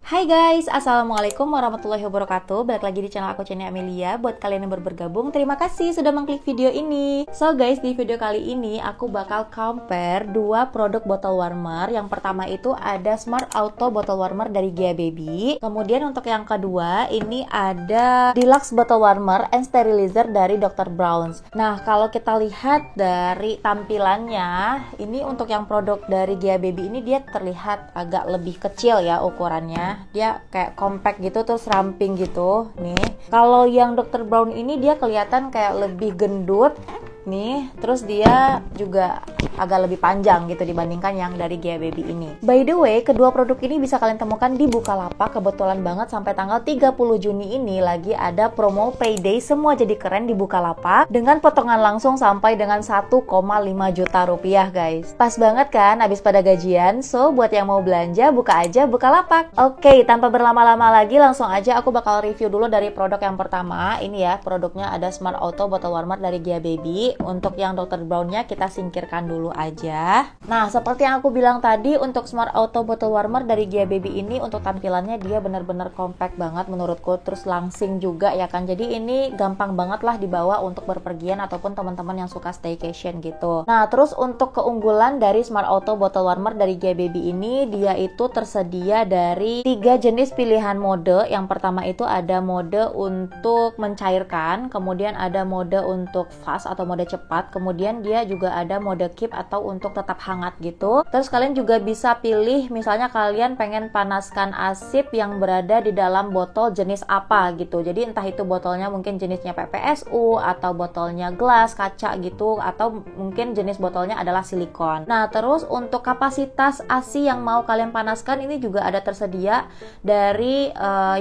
Hai guys, Assalamualaikum warahmatullahi wabarakatuh. Balik lagi di channel aku, channel Amelia. Buat kalian yang baru bergabung, terima kasih sudah mengklik video ini. So guys, di video kali ini aku bakal compare dua produk bottle warmer. Yang pertama itu ada Smart Auto Bottle Warmer dari Gia Baby. Kemudian untuk yang kedua, ini ada Deluxe Bottle Warmer and Sterilizer dari Dr. Bronze. Nah, kalau kita lihat dari tampilannya, ini untuk yang produk dari Gia Baby ini dia terlihat agak lebih kecil ya ukurannya. Dia kayak compact gitu, terus ramping gitu nih. Kalau yang Dr. Brown ini dia kelihatan kayak lebih gendut nih, terus dia juga agak lebih panjang gitu dibandingkan yang dari Gia Baby ini. By the way, kedua produk ini bisa kalian temukan di Bukalapak. Kebetulan banget sampai tanggal 30 Juni ini lagi ada promo payday semua jadi keren di Bukalapak dengan potongan langsung sampai dengan 1,5 juta rupiah guys. Pas banget kan abis pada gajian. So buat yang mau belanja buka aja Bukalapak. Oke, tanpa berlama-lama lagi langsung aja aku bakal review dulu dari produk yang pertama. Ini ya, produknya ada Smart Auto Bottle Warmer dari Gia Baby. Untuk yang Dr. Brown-nya kita singkirkan dulu aja. Nah, seperti yang aku bilang tadi, untuk Smart Auto Bottle Warmer dari Gia Baby ini untuk tampilannya dia benar-benar compact banget menurutku, terus langsing juga ya kan. Jadi ini gampang banget lah dibawa untuk berpergian ataupun teman-teman yang suka staycation gitu. Nah, terus untuk keunggulan dari Smart Auto Bottle Warmer dari Gia Baby ini, dia itu tersedia dari 3 jenis pilihan mode. Yang pertama itu ada mode untuk mencairkan, kemudian ada mode untuk fast atau mode cepat, kemudian dia juga ada mode keep atau untuk tetap hangat gitu. Terus kalian juga bisa pilih misalnya kalian pengen panaskan asip yang berada di dalam botol jenis apa gitu. Jadi entah itu botolnya mungkin jenisnya PPSU atau botolnya gelas, kaca gitu, atau mungkin jenis botolnya adalah silikon. Nah, terus untuk kapasitas ASI yang mau kalian panaskan ini juga ada tersedia dari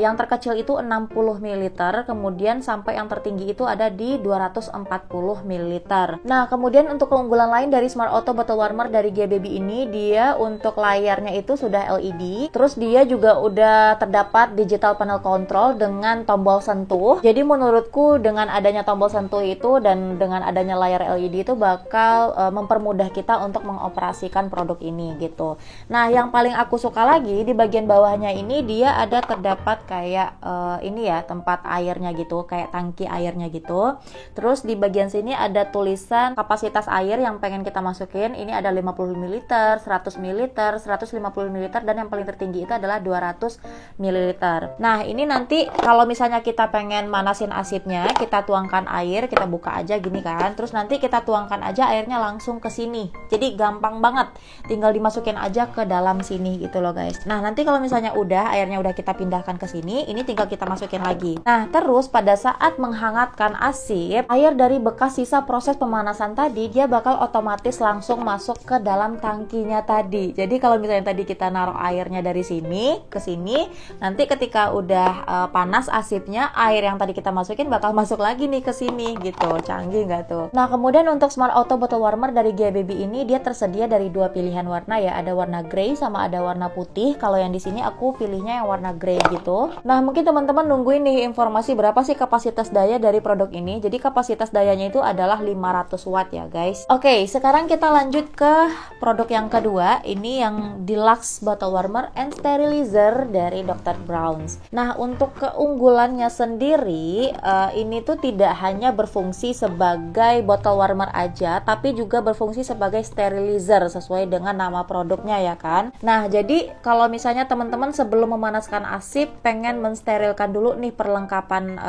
yang terkecil itu 60 ml, kemudian sampai yang tertinggi itu ada di 240 ml. Nah, kemudian untuk keunggulan lain dari Smart Auto Bottle Warmer dari Gia Baby ini, dia untuk layarnya itu sudah LED, terus dia juga udah terdapat digital panel control dengan tombol sentuh. Jadi menurutku dengan adanya tombol sentuh itu dan dengan adanya layar LED itu bakal mempermudah kita untuk mengoperasikan produk ini gitu. Nah, yang paling aku suka lagi di bagian bawahnya ini dia ada terdapat kayak ini ya, tempat airnya gitu, kayak tangki airnya gitu. Terus di bagian sini ada tulisan kapasitas air yang pengen kita masukin. Ini ada 50 ml, 100 ml, 150 ml, dan yang paling tertinggi itu adalah 200 ml. Nah, ini nanti kalau misalnya kita pengen manasin asipnya, kita tuangkan air, kita buka aja gini kan. Terus nanti kita tuangkan aja airnya langsung ke sini. Jadi gampang banget. Tinggal dimasukin aja ke dalam sini gitu loh guys. Nah, nanti kalau misalnya udah airnya udah kita pindahkan ke sini, ini tinggal kita masukin lagi. Nah, terus pada saat menghangatkan asip, air dari bekas sisa proses pemanasan tadi dia bakal otomatis langsung masuk ke dalam tangkinya tadi. Jadi kalau misalnya tadi kita naruh airnya dari sini ke sini, nanti ketika udah panas asipnya, air yang tadi kita masukin bakal masuk lagi nih ke sini gitu. Canggih nggak tuh? Nah, kemudian untuk Smart Auto Bottle Warmer dari Gia Baby ini dia tersedia dari dua pilihan warna ya, ada warna grey sama ada warna putih. Kalau yang di sini aku pilihnya yang warna grey gitu. Nah, mungkin teman-teman nungguin nih informasi berapa sih kapasitas daya dari produk ini. Jadi kapasitas dayanya itu adalah 500 watt ya guys. Oke, sekarang kita lanjut ke produk yang kedua. Ini yang Deluxe Bottle Warmer and Sterilizer dari Dr. Bronze. Nah, untuk keunggulannya sendiri, ini tuh tidak hanya berfungsi sebagai bottle warmer aja, tapi juga berfungsi sebagai sterilizer sesuai dengan nama produknya ya kan. Nah, jadi kalau misalnya teman-teman sebelum memanaskan asip pengen mensterilkan dulu nih perlengkapan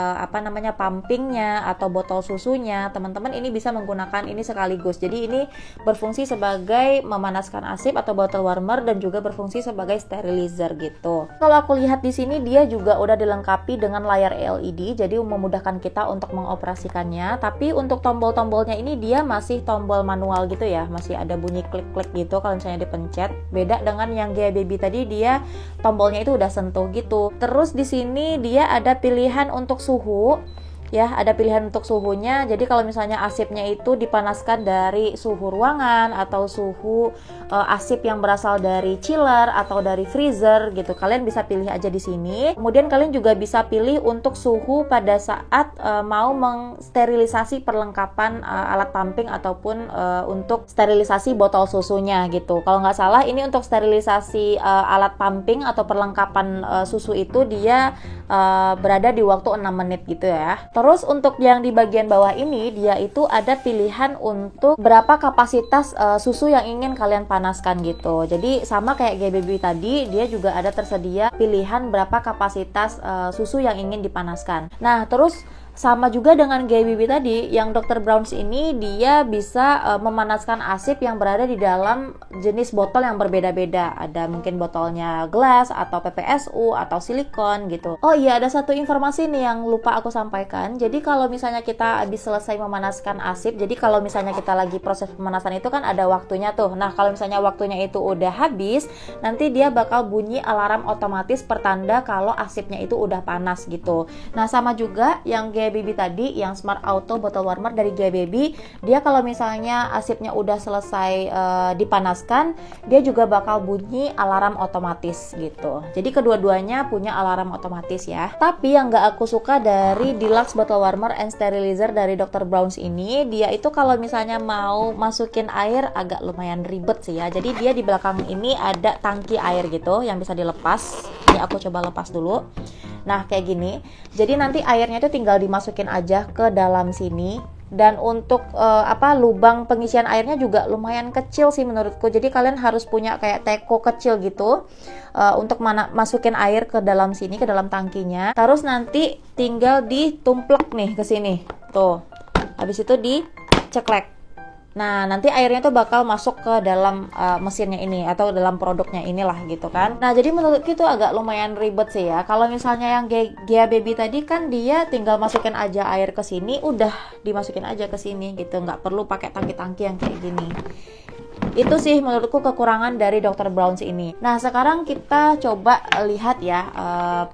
pumpingnya atau botol susunya, teman-teman ini bisa menggunakan ini sekaligus. Jadi ini berfungsi sebagai memanaskan asip atau bottle warmer dan juga berfungsi sebagai sterilizer gitu. Kalau aku lihat di sini dia juga udah dilengkapi dengan layar LED, jadi memudahkan kita untuk mengoperasikannya. Tapi untuk tombol-tombolnya ini dia masih tombol manual gitu ya, masih ada bunyi klik-klik gitu kalau misalnya dipencet. Beda dengan yang Gia Baby tadi, dia tombolnya itu udah sentuh gitu. Terus di sini dia ada pilihan untuk suhu. ya, ada pilihan untuk suhunya. Jadi kalau misalnya asipnya itu dipanaskan dari suhu ruangan atau suhu asip yang berasal dari chiller atau dari freezer gitu, kalian bisa pilih aja di sini. Kemudian kalian juga bisa pilih untuk suhu pada saat mau mengsterilisasi perlengkapan alat pumping ataupun untuk sterilisasi botol susunya gitu. Kalau nggak salah ini untuk sterilisasi alat pumping atau perlengkapan susu itu dia berada di waktu 6 menit gitu ya. Terus untuk yang di bagian bawah ini dia itu ada pilihan untuk berapa kapasitas susu yang ingin kalian panaskan gitu. Jadi sama kayak GBB tadi, dia juga ada tersedia pilihan berapa kapasitas susu yang ingin dipanaskan. Nah, terus sama juga dengan GBB tadi, yang Dr. Brown's ini dia bisa memanaskan asip yang berada di dalam jenis botol yang berbeda-beda. Ada mungkin botolnya glass atau PPSU atau silikon gitu. Oh iya, ada satu informasi nih yang lupa aku sampaikan. Jadi kalau misalnya kita habis selesai memanaskan asip, jadi kalau misalnya kita lagi proses pemanasan itu kan ada waktunya tuh. Nah, kalau misalnya waktunya itu udah habis, nanti dia bakal bunyi alarm otomatis pertanda kalau asipnya itu udah panas gitu. Nah, sama juga yang GBB tadi, yang Smart Auto Bottle Warmer dari GBB, dia kalau misalnya asipnya udah selesai dipanaskan, dia juga bakal bunyi alarm otomatis gitu. Jadi kedua-duanya punya alarm otomatis ya. Tapi yang gak aku suka dari Deluxe Bottle Warmer and Sterilizer dari Dr. Brown's ini, dia itu kalau misalnya mau masukin air agak lumayan ribet sih ya. Jadi dia di belakang ini ada tangki air gitu yang bisa dilepas. Ini aku coba lepas dulu. Nah, kayak gini. Jadi nanti airnya itu tinggal dimasukin aja ke dalam sini. Dan untuk lubang pengisian airnya juga lumayan kecil sih menurutku. Jadi kalian harus punya kayak teko kecil gitu untuk masukin air ke dalam sini, ke dalam tangkinya. Terus nanti tinggal ditumplek nih ke sini. Tuh. Habis itu diceklek. Nah, nanti airnya tuh bakal masuk ke dalam mesinnya ini atau dalam produknya inilah gitu kan. Nah, jadi menurutku itu agak lumayan ribet sih ya. Kalau misalnya yang GBB tadi kan dia tinggal masukin aja air ke sini, udah dimasukin aja ke sini gitu. Nggak perlu pakai tangki-tangki yang kayak gini. Itu sih menurutku kekurangan dari Dr. Brown's ini. Nah, sekarang kita coba lihat ya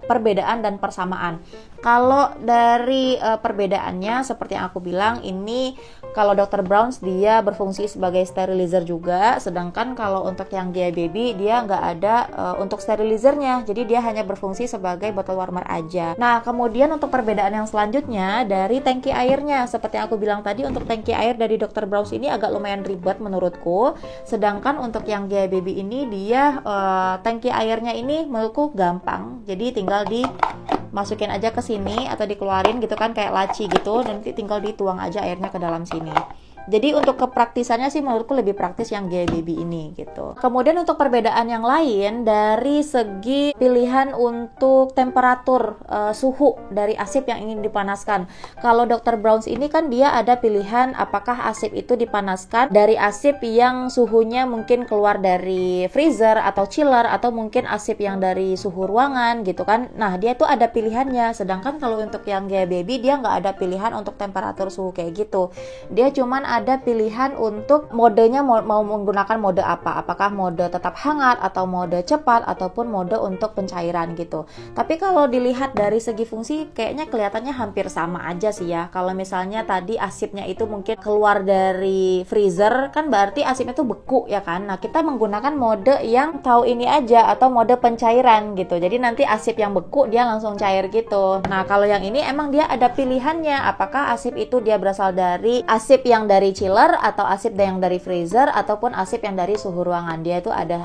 perbedaan dan persamaan. Kalau dari perbedaannya seperti yang aku bilang, ini kalau Dr. Brown's dia berfungsi sebagai sterilizer juga, sedangkan kalau untuk yang GBB dia nggak ada untuk sterilizernya, jadi dia hanya berfungsi sebagai bottle warmer aja. Nah, kemudian untuk perbedaan yang selanjutnya dari tangki airnya, seperti yang aku bilang tadi, untuk tangki air dari Dr. Brown's ini agak lumayan ribet menurutku, sedangkan untuk yang GBB ini dia tangki airnya ini menurutku gampang, jadi tinggal masukin aja ke sini atau dikeluarin gitu kan, kayak laci gitu, nanti tinggal dituang aja airnya ke dalam sini. Jadi untuk kepraktisannya sih menurutku lebih praktis yang GBB ini gitu. Kemudian untuk perbedaan yang lain dari segi pilihan untuk temperatur suhu dari asip yang ingin dipanaskan. Kalau Dr. Brown's ini kan dia ada pilihan apakah asip itu dipanaskan dari asip yang suhunya mungkin keluar dari freezer atau chiller, atau mungkin asip yang dari suhu ruangan gitu kan. Nah, dia tuh ada pilihannya. Sedangkan kalau untuk yang GBB dia nggak ada pilihan untuk temperatur suhu kayak gitu. Dia cuman ada pilihan untuk modenya mau menggunakan mode apa, apakah mode tetap hangat atau mode cepat ataupun mode untuk pencairan gitu. Tapi kalau dilihat dari segi fungsi kayaknya kelihatannya hampir sama aja sih ya. Kalau misalnya tadi asipnya itu mungkin keluar dari freezer kan berarti asipnya itu beku ya kan. Nah, kita menggunakan mode yang tahu ini aja atau mode pencairan gitu. Jadi nanti asip yang beku dia langsung cair gitu. Nah, kalau yang ini emang dia ada pilihannya, apakah asip itu dia berasal dari asip yang dari chiller atau asip yang dari freezer ataupun asip yang dari suhu ruangan. Dia itu ada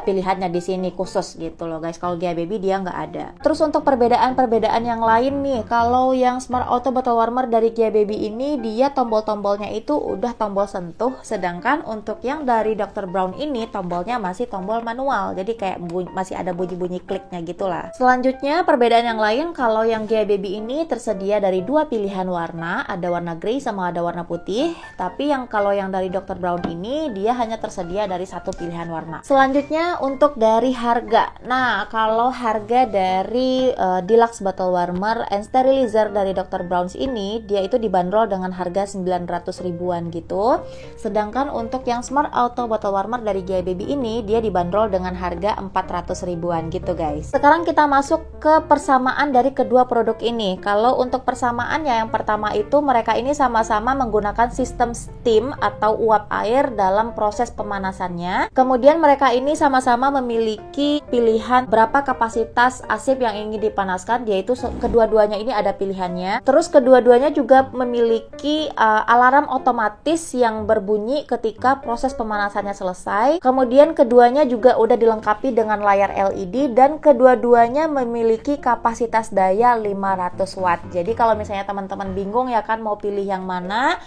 pilihannya di sini khusus gitu loh guys. Kalau GBB dia nggak ada. Terus untuk perbedaan yang lain nih, kalau yang Smart Auto Bottle Warmer dari GBB ini dia tombol-tombolnya itu udah tombol sentuh, sedangkan untuk yang dari Dr. Brown ini tombolnya masih tombol manual. Jadi kayak masih ada bunyi-bunyi kliknya gitulah. Selanjutnya perbedaan yang lain, kalau yang GBB ini tersedia dari dua pilihan warna, ada warna grey sama ada warna putih. Tapi kalau yang dari Dr. Brown ini dia hanya tersedia dari satu pilihan warna. Selanjutnya Selanjutnya untuk dari harga. Nah, kalau harga dari Deluxe Bottle Warmer and Sterilizer dari Dr. Brown's ini, dia itu dibanderol dengan harga 900 ribuan gitu. Sedangkan untuk yang Smart Auto Bottle Warmer dari Gia Baby ini, dia dibanderol dengan harga 400 ribuan gitu guys. Sekarang kita masuk ke persamaan dari kedua produk ini. Kalau untuk persamaannya, yang pertama itu mereka ini sama-sama menggunakan sistem steam atau uap air dalam proses pemanasannya. Kemudian mereka ini sama-sama memiliki pilihan berapa kapasitas asap yang ingin dipanaskan, yaitu kedua-duanya ini ada pilihannya. Terus kedua-duanya juga memiliki alarm otomatis yang berbunyi ketika proses pemanasannya selesai. Kemudian keduanya juga udah dilengkapi dengan layar LED dan kedua-duanya memiliki kapasitas daya 500 watt. Jadi kalau misalnya teman-teman bingung ya kan mau pilih yang mana,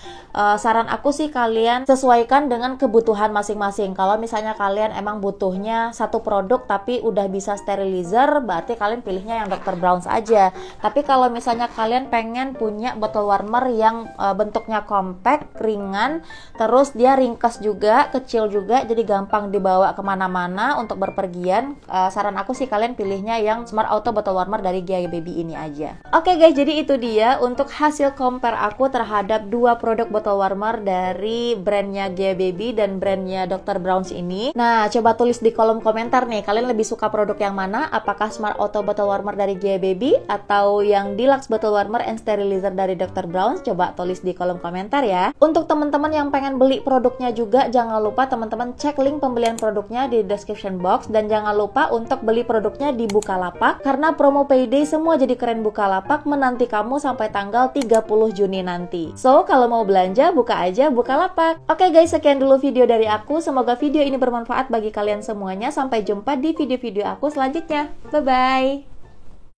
saran aku sih kalian sesuaikan dengan kebutuhan masing-masing. Kalau misalnya kalian emang butuhnya satu produk tapi udah bisa sterilizer, berarti kalian pilihnya yang Dr. Brown's aja. Tapi kalau misalnya kalian pengen punya bottle warmer yang bentuknya compact, ringan, terus dia ringkas juga, kecil juga, jadi gampang dibawa kemana-mana untuk berpergian, saran aku sih kalian pilihnya yang Smart Auto Bottle Warmer dari Gia Baby ini aja. Oke guys, jadi itu dia untuk hasil compare aku terhadap dua produk bottle warmer dari brandnya Gia Baby dan brandnya Dr. Brown's ini. Nah, coba tulis di kolom komentar nih, kalian lebih suka produk yang mana? Apakah Smart Auto Bottle Warmer dari Gia Baby atau yang Deluxe Bottle Warmer and Sterilizer dari Dr. Brown's? Coba tulis di kolom komentar ya. Untuk teman-teman yang pengen beli produknya juga, jangan lupa teman-teman cek link pembelian produknya di description box, dan jangan lupa untuk beli produknya di Bukalapak karena promo payday semua jadi keren Bukalapak menanti kamu sampai tanggal 30 Juni nanti. So, kalau mau belanja buka aja Bukalapak. Oke guys, sekian dulu video dari aku. Semoga video ini bermanfaat bagi kalian semuanya. Sampai jumpa di video-video aku selanjutnya. Bye-bye.